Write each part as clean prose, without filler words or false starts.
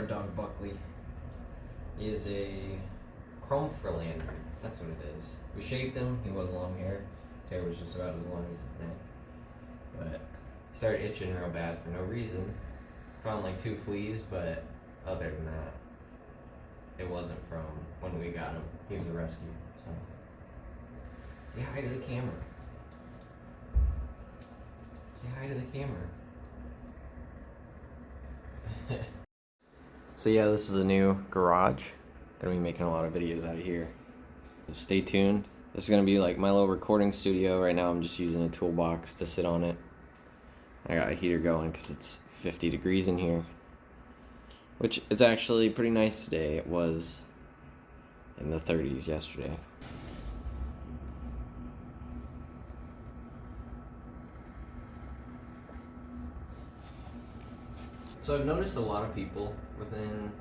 dog Buckley. He is a Chrome Frilander. That's what it is. We shaved him. He was long hair. His hair was just about as long as his neck. But he started itching real bad for no reason. Found like 2 fleas, but other than that, it wasn't from when we got him. He was a rescue. So, say hi to the camera. Say hi to the camera. So yeah, this is a new garage. Gonna be making a lot of videos out of here. So stay tuned. This is gonna be like my little recording studio. Right now I'm just using a toolbox to sit on it. I got a heater going because it's 50 degrees in here. Which it's actually pretty nice today. It was in the 30s yesterday. So I've noticed a lot of people within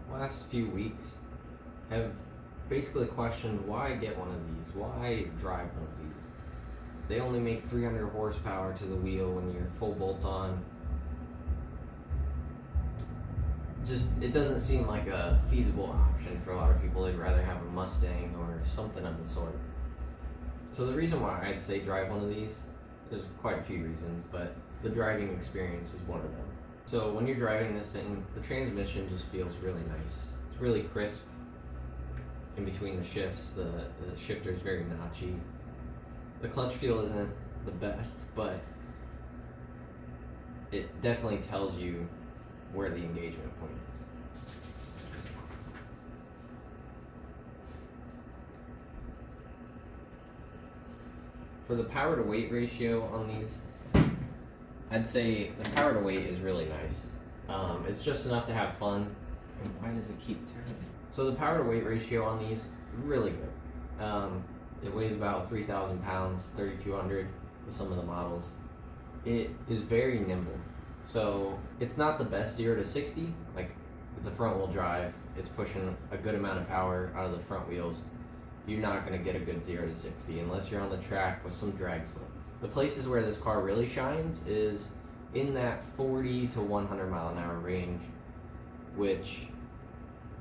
the last few weeks have basically questioned why get one of these, why drive one of these. They only make 300 horsepower to the wheel when you're full bolt on. Just, it doesn't seem like a feasible option for a lot of people. They'd rather have a Mustang or something of the sort. So the reason why I'd say drive one of these, there's quite a few reasons, but the driving experience is one of them. So when you're driving this thing, the transmission just feels really nice. It's really crisp in between the shifts. The shifter's very notchy. The clutch feel isn't the best, but it definitely tells you where the engagement point is. For the power to weight ratio on these, I'd say the power to weight is really nice. It's just enough to have fun. And why does it keep turning? So the power to weight ratio on these, really good. It weighs about 3,000 pounds, 3,200 with some of the models. It is very nimble. So it's not the best 0 to 60. Like, it's a front wheel drive. It's pushing a good amount of power out of the front wheels. You're not going to get a good 0 to 60 unless you're on the track with some drag slings. The places where this car really shines is in that 40 to 100 mile an hour range, which,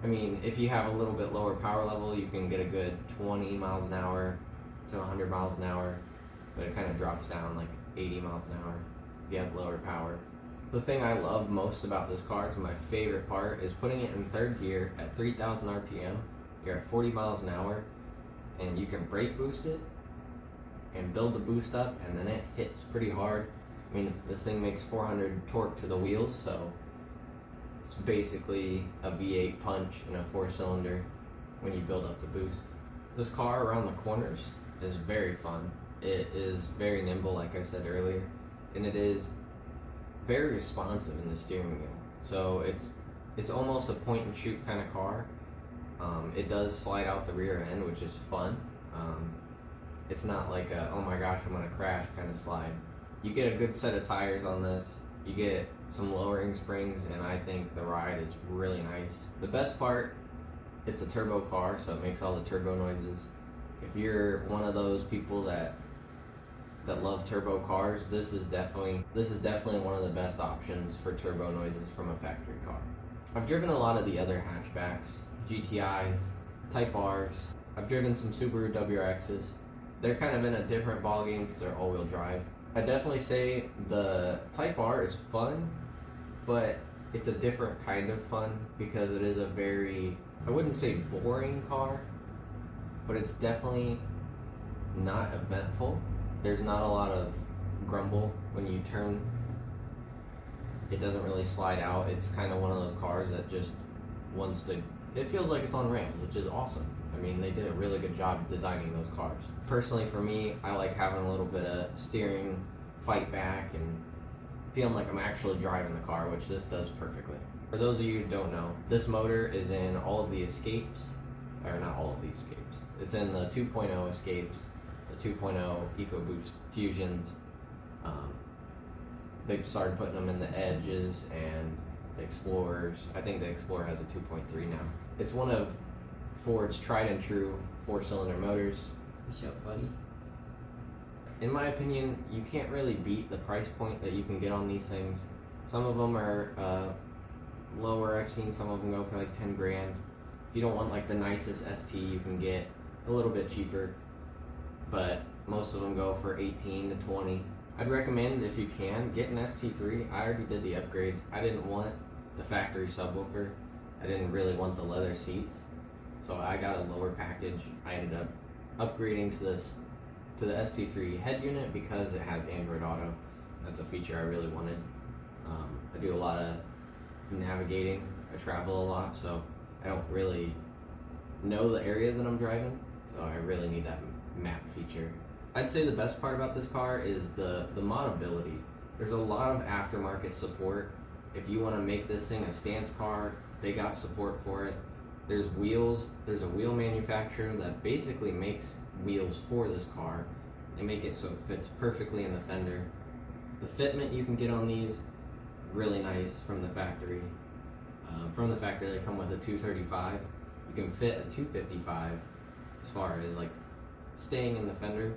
I mean, if you have a little bit lower power level, you can get a good 20 miles an hour to 100 miles an hour, but it kind of drops down like 80 miles an hour if you have lower power. The thing I love most about this car, it's my favorite part, is putting it in third gear at 3,000 RPM. You're at 40 miles an hour, and you can brake boost it and build the boost up, and then it hits pretty hard. I mean, this thing makes 400 torque to the wheels, so it's basically a V8 punch in a 4-cylinder when you build up the boost. This car around the corners is very fun. It is very nimble, like I said earlier, and it is very responsive in the steering wheel. So it's almost a point and shoot kind of car. It does slide out the rear end, which is fun. It's not like a, oh my gosh, I'm gonna crash kind of slide. You get a good set of tires on this. You get some lowering springs, and I think the ride is really nice. The best part, it's a turbo car, so it makes all the turbo noises. If you're one of those people that love turbo cars, this is definitely one of the best options for turbo noises from a factory car. I've driven a lot of the other hatchbacks, GTIs, Type Rs. I've driven some Subaru WRXs. They're kind of in a different ballgame because they're all-wheel drive. I definitely say the Type R is fun, but it's a different kind of fun because it is a very, I wouldn't say boring car, but it's definitely not eventful. There's not a lot of grumble when you turn. It doesn't really slide out. It's kind of one of those cars that just wants to, it feels like it's on rails, which is awesome. I mean, they did a really good job designing those cars. Personally, for me, I like having a little bit of steering, fight back, and feeling like I'm actually driving the car, which this does perfectly. For those of you who don't know, this motor is in all of the Escapes, or not all of the Escapes. It's in the 2.0 Escapes, the 2.0 EcoBoost Fusions. They've started putting them in the Edges and the Explorers. I think the Explorer has a 2.3 now. It's one of Ford's tried and true 4-cylinder motors. What's up, buddy? In my opinion, you can't really beat the price point that you can get on these things. Some of them are lower. I've seen some of them go for like 10 grand. If you don't want like the nicest ST, you can get a little bit cheaper, but most of them go for 18 to 20. I'd recommend, if you can, get an ST3. I already did the upgrades. I didn't want the factory subwoofer. I didn't really want the leather seats, so I got a lower package. I ended up upgrading to the ST3 head unit because it has Android Auto. That's a feature I really wanted. I do a lot of navigating. I travel a lot, so I don't really know the areas that I'm driving, so I really need that map feature. I'd say the best part about this car is the modability. There's a lot of aftermarket support. If you want to make this thing a stance car, they got support for it. There's wheels. There's a wheel manufacturer that basically makes wheels for this car. They make it so it fits perfectly in the fender. The fitment you can get on these, really nice from the factory. They come with a 235. You can fit a 255 as far as like staying in the fender.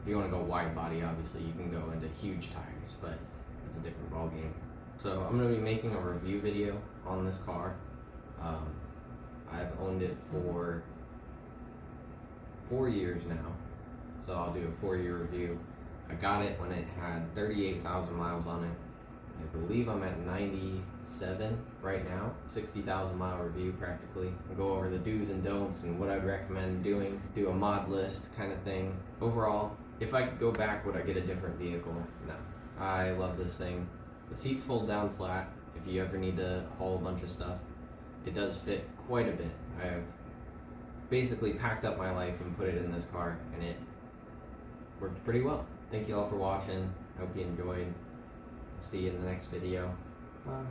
If you want to go wide body, obviously you can go into huge tires, but it's a different ball game. So I'm going to be making a review video on this car. I've owned it for 4 years now, so I'll do a 4-year review. I got it when it had 38,000 miles on it. I believe I'm at 97 right now, 60,000 mile review practically. I'll go over the do's and don'ts and what I'd recommend doing, do a mod list kind of thing. Overall, if I could go back, would I get a different vehicle? No. I love this thing. The seats fold down flat if you ever need to haul a bunch of stuff. It does fit quite a bit. I have basically packed up my life and put it in this car, and it worked pretty well. Thank you all for watching. I hope you enjoyed. See you in the next video. Bye.